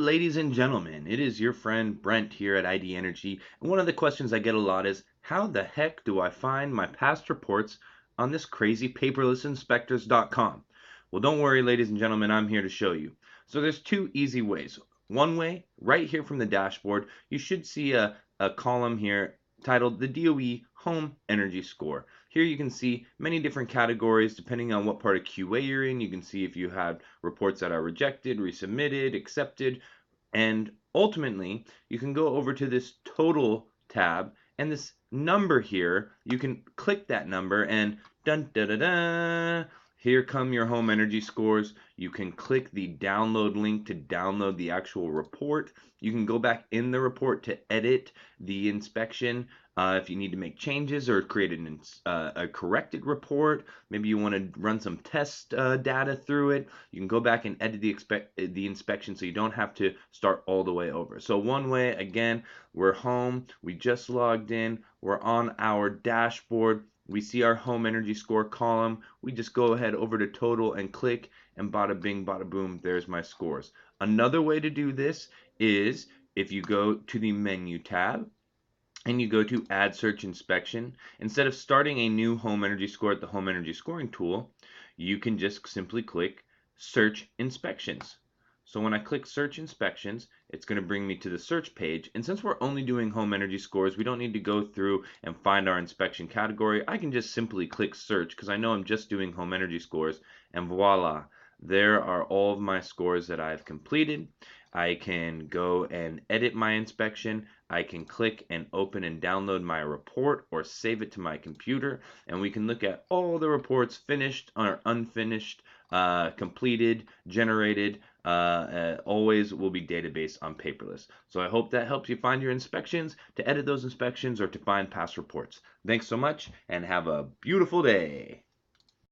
ladies and gentlemen. It is your friend Brent here at ID Energy. And one of the questions I get a lot is, how the heck do I find my past reports on this crazy paperlessinspectors.com? Well, don't worry, ladies and gentlemen, I'm here to show you. So there's two easy ways. One way, right here from the dashboard, you should see a column here titled the DOE Home Energy Score. Here you can see many different categories depending on what part of QA you're in. You can see if you have reports that are rejected, resubmitted, accepted, and ultimately you can go over to this total tab, and this number here, you can click that number and dun da da da, here come your home energy scores. You can click the download link to download the actual report. You can go back in the report to edit the inspection if you need to make changes or create a corrected report. Maybe you want to run some test data through it. You can go back and edit the inspection so you don't have to start all the way over. So one way, again, we're home. We just logged in. We're on our dashboard. We see our home energy score column. We just go ahead over to total and click, and bada bing, bada boom, there's my scores. Another way to do this is if you go to the menu tab and you go to add search inspection, instead of starting a new home energy score at the home energy scoring tool, you can just simply click search inspections. So when I click search inspections, it's going to bring me to the search page. And since we're only doing home energy scores, we don't need to go through and find our inspection category. I can just simply click search because I know I'm just doing home energy scores, and voila, there are all of my scores that I've completed. I can go and edit my inspection. I can click and open and download my report or save it to my computer, and we can look at all the reports, finished or unfinished, completed, generated. Always will be database on paperless. So I hope that helps you find your inspections, to edit those inspections, or to find past reports. Thanks so much, and have a beautiful day.